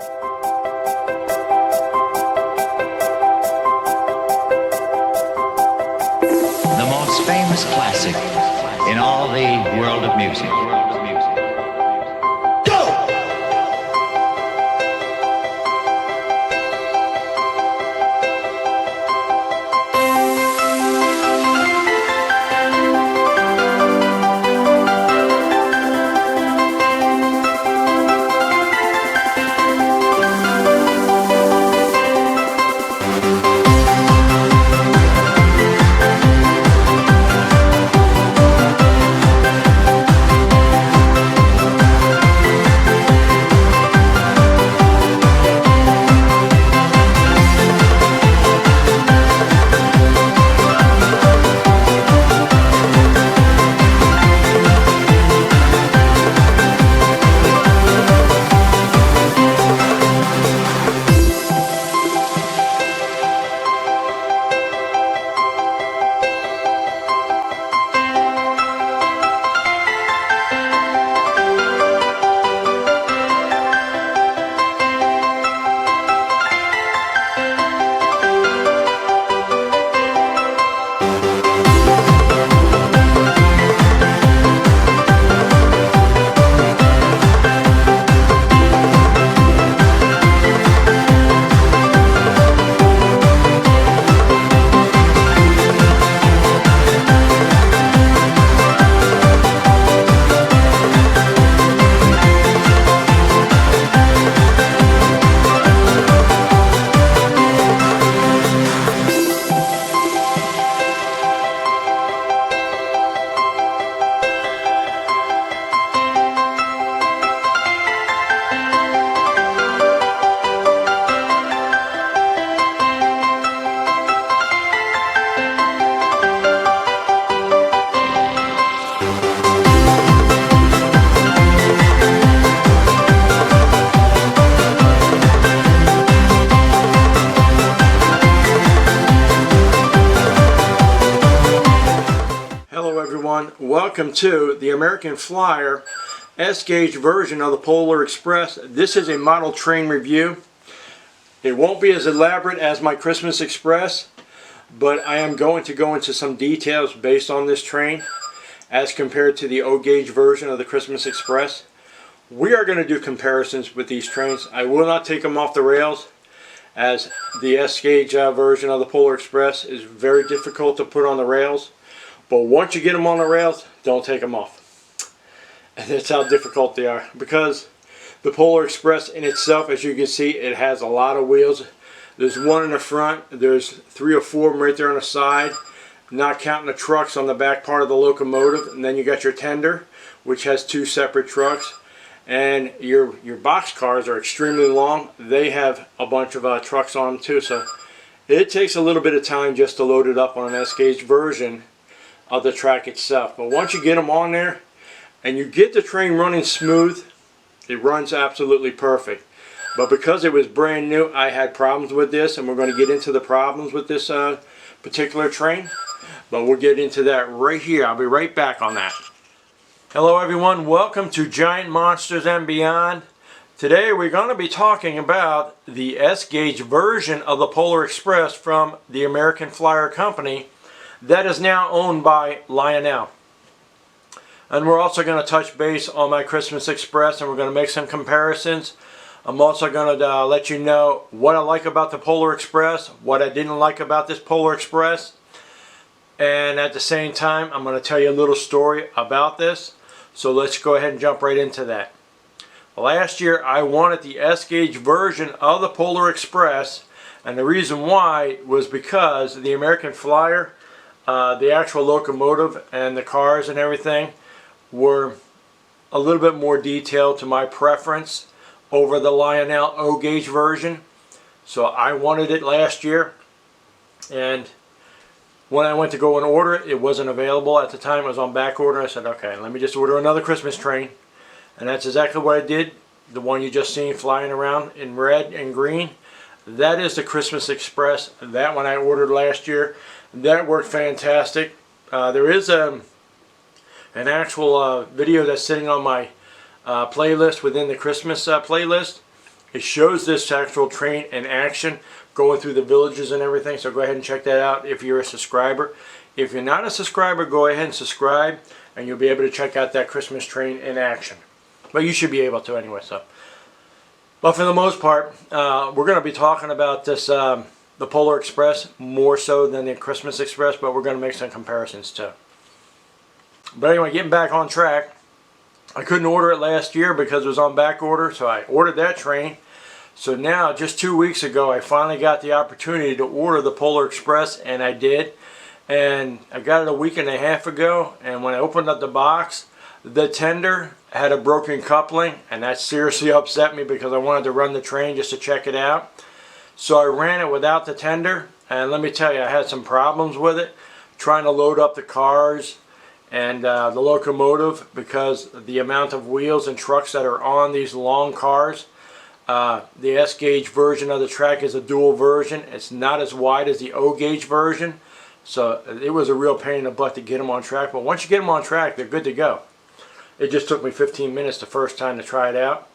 The most famous classic in all the world of music. Welcome to the American Flyer S-gauge version of the Polar Express. This is a model train review. It won't be as elaborate as my Christmas Express, but I am going to go into some details based on this train as compared to the O-gauge version of the Christmas Express. We are going to do comparisons with these trains. I will not take them off the rails, as the S-gauge version of the Polar Express is very difficult to put on the rails. But once you get them on the rails, don't take them off. And that's how difficult they are. Because the Polar Express in itself, as you can see, it has a lot of wheels. There's one in the front. There's 3 or 4 of them right there on the side. Not counting the trucks on the back part of the locomotive. And then you got your tender, which has 2 separate trucks. And your box cars are extremely long. They have a bunch of trucks on them too. So it takes a little bit of time just to load it up on an S-gauge version of the track itself. But once you get them on there and you get the train running smooth, it runs absolutely perfect. But because it was brand new, I had problems with this, and we're going to get into the problems with this particular train. But we'll get into that right here. I'll be right back on that. Hello everyone, welcome to Giant Monsters and Beyond. Today we're going to be talking about the S-gauge version of the Polar Express from the American Flyer Company that is now owned by Lionel. And we're also going to touch base on my Christmas Express, and we're going to make some comparisons. I'm also going to let you know what I like about the Polar Express, what I didn't like about this Polar Express, and at the same time I'm going to tell you a little story about this. So let's go ahead and jump right into that. Last year I wanted the S-gauge version of the Polar Express, and the reason why was because the American Flyer, the actual locomotive and the cars and everything were a little bit more detailed to my preference over the Lionel O-gauge version. So I wanted it last year, and when I went to go and order it, it wasn't available at the time. It was on back order. I said, okay, let me just order another Christmas train, and that's exactly what I did. The one you just seen flying around in red and green, that is the Christmas Express. That one I ordered last year. That worked fantastic. There is an actual video that's sitting on my playlist within the Christmas playlist It shows this actual train in action going through the villages and everything, so go ahead and check that out if you're a subscriber. If you're not a subscriber, go ahead and subscribe and you'll be able to check out that Christmas train in action. But you should be able to anyway. But for the most part, we're going to be talking about this, the Polar Express, more so than the Christmas Express, but we're going to make some comparisons too. But anyway, getting back on track, I couldn't order it last year because it was on back order, so I ordered that train. So now, just 2 weeks ago, I finally got the opportunity to order the Polar Express, and I did. And I got it a week and a half ago, and when I opened up the box, the tender had a broken coupling, and that seriously upset me because I wanted to run the train just to check it out. So I ran it without the tender, and let me tell you, I had some problems with it, trying to load up the cars and the locomotive, because the amount of wheels and trucks that are on these long cars. The S gauge version of the track is a dual version. It's not as wide as the O gauge version, so it was a real pain in the butt to get them on track. But once you get them on track, they're good to go. It just took me 15 minutes the first time to try it out,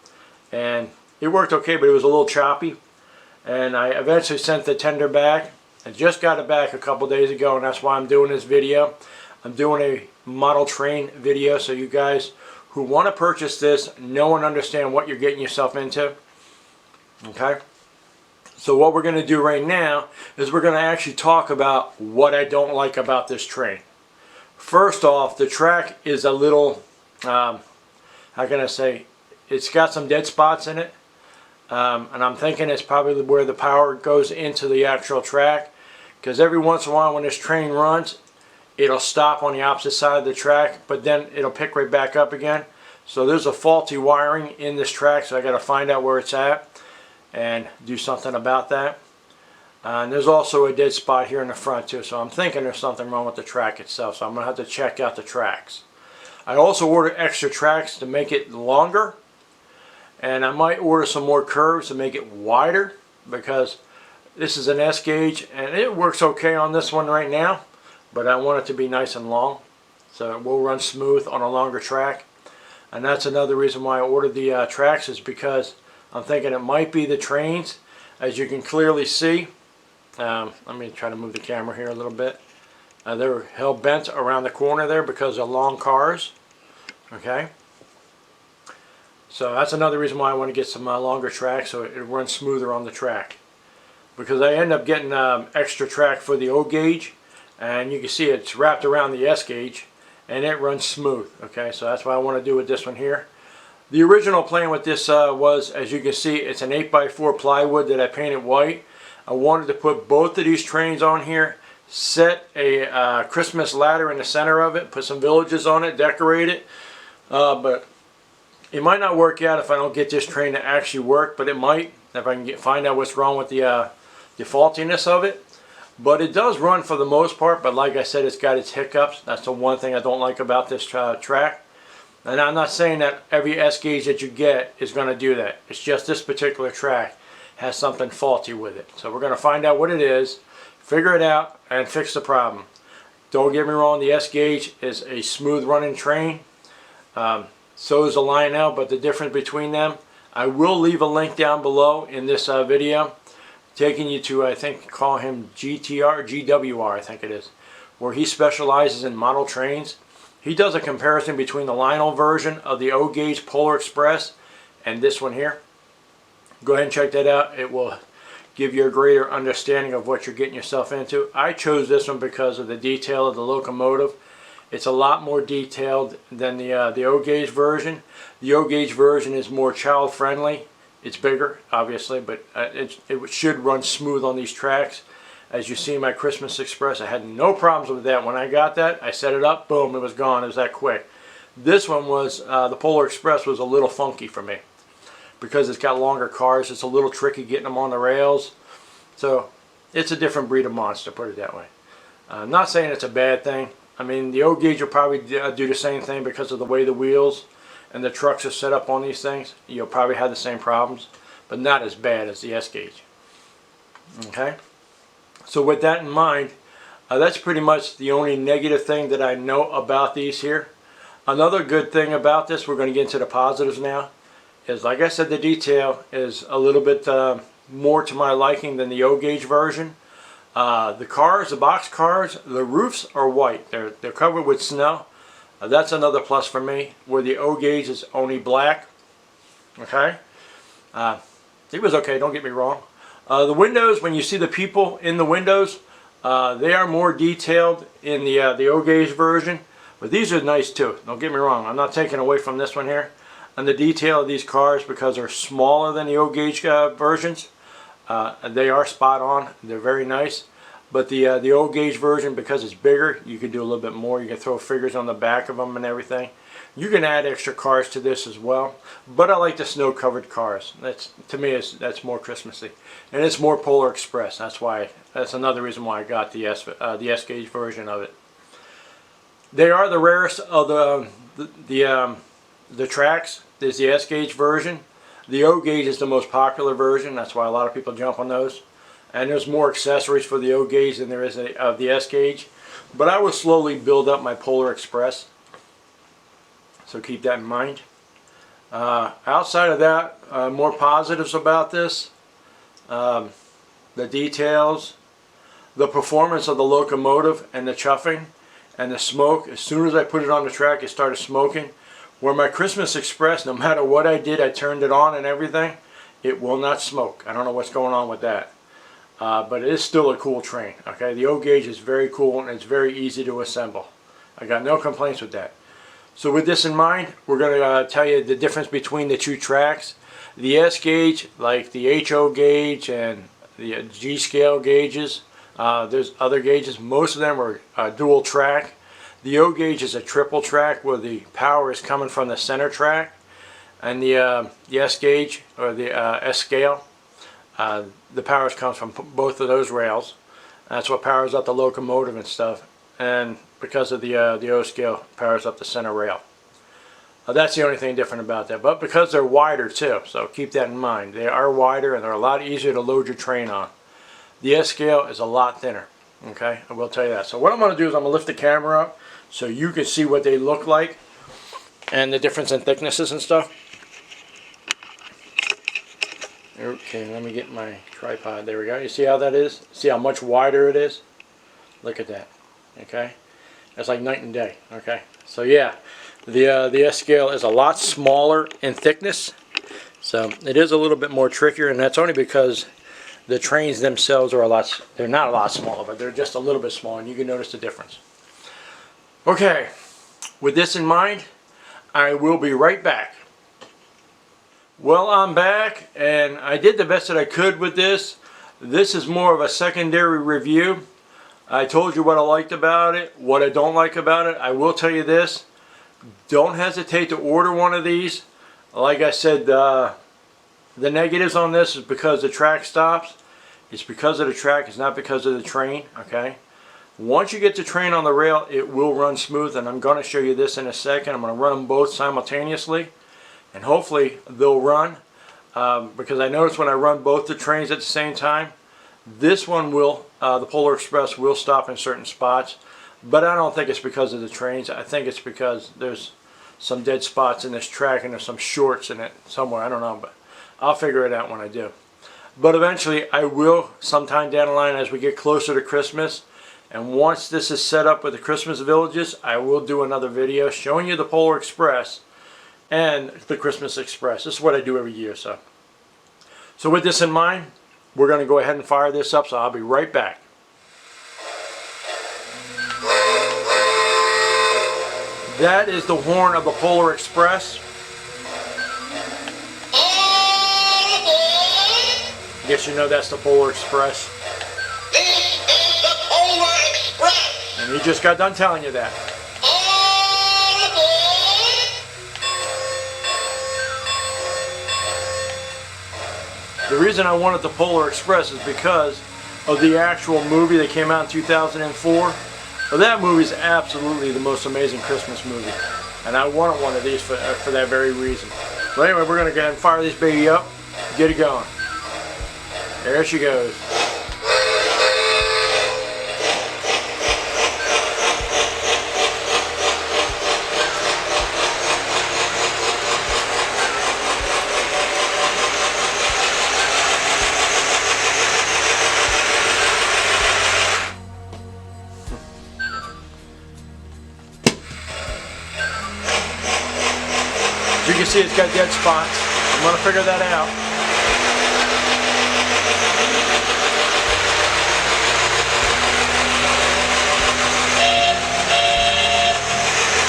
and it worked okay, but it was a little choppy. And I eventually sent the tender back. I just got it back a couple days ago, and that's why I'm doing this video. I'm doing a model train video so you guys who want to purchase this know and understand what you're getting yourself into. Okay, so what we're going to do right now is we're going to actually talk about what I don't like about this train. First off, the track is a little, how can I say, it's got some dead spots in it, and I'm thinking it's probably where the power goes into the actual track, because every once in a while when this train runs, it'll stop on the opposite side of the track, but then it'll pick right back up again. So there's a faulty wiring in this track, so I got to find out where it's at and do something about that. And there's also a dead spot here in the front too, so I'm thinking there's something wrong with the track itself, so I'm going to have to check out the tracks. I also ordered extra tracks to make it longer, and I might order some more curves to make it wider, because this is an S gauge and it works okay on this one right now, but I want it to be nice and long, so it will run smooth on a longer track. And that's another reason why I ordered the tracks, is because I'm thinking it might be the trains. As you can clearly see, let me try to move the camera here a little bit. They're hell bent around the corner there because of long cars. Okay, so that's another reason why I want to get some longer tracks, so it runs smoother on the track. Because I end up getting extra track for the O gauge, and you can see it's wrapped around the S gauge, and it runs smooth. Okay, so that's what I want to do with this one here. The original plan with this was, as you can see, it's an 8x4 plywood that I painted white. I wanted to put both of these trains on here, set a Christmas ladder in the center of it, put some villages on it, decorate it. But it might not work out if I don't get this train to actually work, but it might if I can find out what's wrong with the faultiness of it. But it does run for the most part, but like I said, it's got its hiccups. That's the one thing I don't like about this track. And I'm not saying that every S gauge that you get is going to do that. It's just this particular track has something faulty with it. So we're going to find out what it is, figure it out, and fix the problem. Don't get me wrong, the S gauge is a smooth running train. So is the Lionel, but the difference between them, I will leave a link down below in this video, taking you to, I think, call him GWR, I think it is, where he specializes in model trains. He does a comparison between the Lionel version of the O gauge Polar Express and this one here. Go ahead and check that out. It will give you a greater understanding of what you're getting yourself into. I chose this one because of the detail of the locomotive. It's a lot more detailed than the O gauge version. The O gauge version is more child friendly. It's bigger, obviously, but it should run smooth on these tracks. As you see, my Christmas Express, I had no problems with that. When I got that, I set it up, boom, it was gone. It was that quick. This one was, the Polar Express was a little funky for me, because it's got longer cars. It's a little tricky getting them on the rails. So it's a different breed of monster, put it that way. I'm not saying it's a bad thing. I mean, the O gauge will probably do the same thing because of the way the wheels and the trucks are set up on these things. You'll probably have the same problems, but not as bad as the S gauge. Okay? So with that in mind, that's pretty much the only negative thing that I know about these here. Another good thing about this, we're going to get into the positives now, is, like I said, the detail is a little bit more to my liking than the O-gauge version. The cars, the box cars, the roofs are white. They're covered with snow. That's another plus for me, where the O-gauge is only black. Okay? It was okay, don't get me wrong. The windows, when you see the people in the windows, they are more detailed in the O-gauge version. But these are nice too, don't get me wrong. I'm not taking away from this one here. And the detail of these cars, because they're smaller than the O-gauge versions, they are spot on. They're very nice. But the O-gauge version, because it's bigger, you can do a little bit more. You can throw figures on the back of them and everything. You can add extra cars to this as well. But I like the snow-covered cars. That's, to me, that's more Christmassy. And it's more Polar Express. That's another reason why I got the S-gauge version of it. They are the rarest of the tracks. There's the S-gauge version. The O-gauge is the most popular version. That's why a lot of people jump on those. And there's more accessories for the O-gauge than there is of the S-gauge. But I will slowly build up my Polar Express. So keep that in mind. Outside of that, more positives about this. The details, the performance of the locomotive and the chuffing and the smoke. As soon as I put it on the track, it started smoking. Where my Christmas Express, no matter what I did, I turned it on and everything, it will not smoke. I don't know what's going on with that. But it is still a cool train. Okay, the O-gauge is very cool and it's very easy to assemble. I got no complaints with that. So with this in mind, we're going to tell you the difference between the two tracks. The S-gauge, like the HO gauge and the G-scale gauges, there's other gauges. Most of them are dual track. The O-gauge is a triple track where the power is coming from the center track. And the S-gauge, or the S-scale, the power comes from both of those rails. That's what powers up the locomotive and stuff. And because of the O-scale, powers up the center rail. That's the only thing different about that. But because they're wider too, so keep that in mind. They are wider and they're a lot easier to load your train on. The S-scale is a lot thinner. Okay, I will tell you that. So what I'm going to do is I'm going to lift the camera up so you can see what they look like and the difference in thicknesses and stuff. Okay, let me get my tripod. There we go. You see how that is? See how much wider it is? Look at that. Okay, that's like night and day. Okay, so yeah, the S-scale is a lot smaller in thickness, so it is a little bit more trickier, and that's only because the trains themselves are they're not a lot smaller, but they're just a little bit smaller, and you can notice the difference. Okay, with this in mind, I will be right back. Well, I'm back, and I did the best that I could with this. This is more of a secondary review. I told you what I liked about it, what I don't like about it. I will tell you this. Don't hesitate to order one of these. Like I said, the negatives on this is because the track stops. It's because of the track. It's not because of the train. Okay. Once you get the train on the rail, it will run smooth, and I'm going to show you this in a second. I'm going to run them both simultaneously, and hopefully they'll run. Because I noticed when I run both the trains at the same time, this one will, the Polar Express will stop in certain spots. But I don't think it's because of the trains. I think it's because there's some dead spots in this track and there's some shorts in it somewhere. I don't know, but I'll figure it out when I do. But eventually I will, sometime down the line as we get closer to Christmas, and once this is set up with the Christmas villages, I will do another video showing you the Polar Express and the Christmas Express. This is what I do every year. So with this in mind, we're going to go ahead and fire this up, so I'll be right back. That is the horn of the Polar Express. Guess you know that's the Polar Express. This is the Polar Express. And he just got done telling you that. The reason I wanted the Polar Express is because of the actual movie that came out in 2004. Well, that movie is absolutely the most amazing Christmas movie, and I wanted one of these for that very reason. So anyway, we're going to go ahead and fire this baby up, get it going. There she goes. As you can see, it's got dead spots. I'm going to figure that out.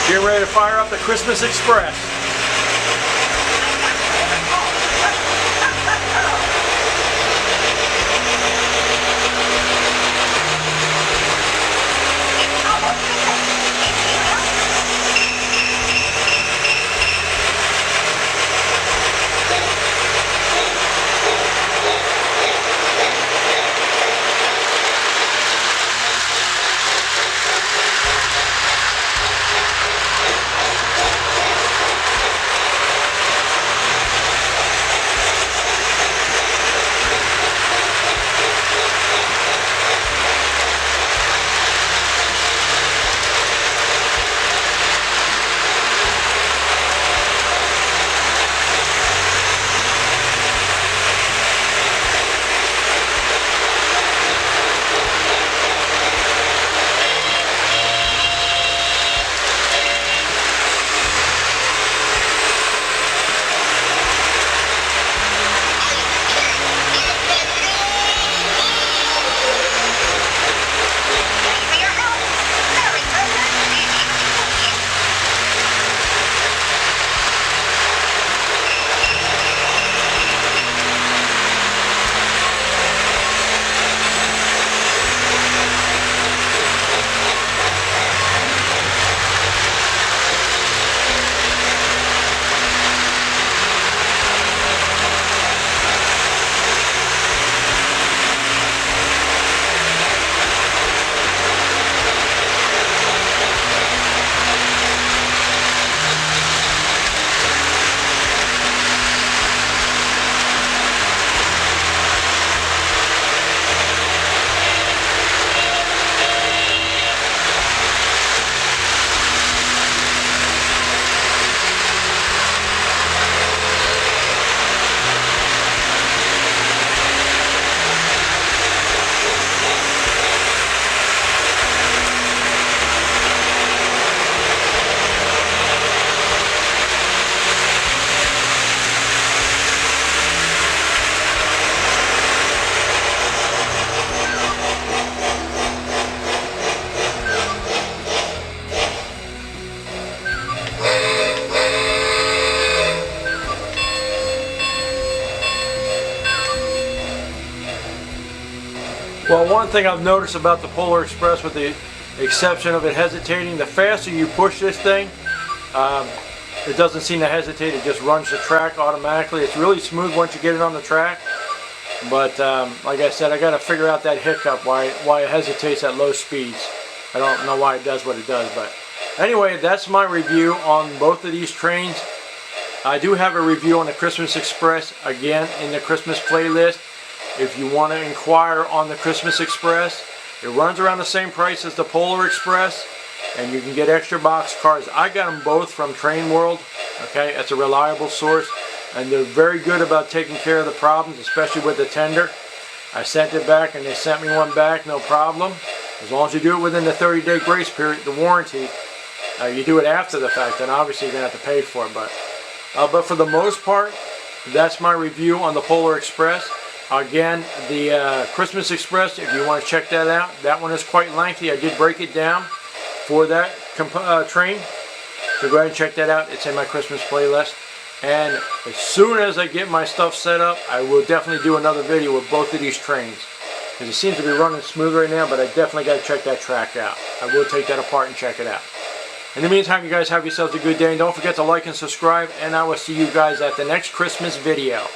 Getting ready to fire up the Christmas Express. Well, one thing I've noticed about the Polar Express, with the exception of it hesitating, the faster you push this thing, it doesn't seem to hesitate. It just runs the track automatically. It's really smooth once you get it on the track. But like I said, I got to figure out that hiccup, why it hesitates at low speeds. I don't know why it does what it does, but anyway, that's my review on both of these trains. I do have a review on the Christmas Express, again, in the Christmas playlist. If you want to inquire on the Christmas Express, it runs around the same price as the Polar Express, and you can get extra box cars. I got them both from Train World. Okay, it's a reliable source, and they're very good about taking care of the problems, especially with the tender. I sent it back, and they sent me one back, no problem. As long as you do it within the 30-day grace period, the warranty. You do it after the fact, then obviously you're going to have to pay for it. But for the most part, that's my review on the Polar Express. Again, the Christmas Express, if you want to check that out, that one is quite lengthy. I did break it down for that train. So go ahead and check that out. It's in my Christmas playlist. And as soon as I get my stuff set up, I will definitely do another video with both of these trains. Because it seems to be running smooth right now, but I definitely got to check that track out. I will take that apart and check it out. In the meantime, you guys have yourselves a good day. And don't forget to like and subscribe. And I will see you guys at the next Christmas video.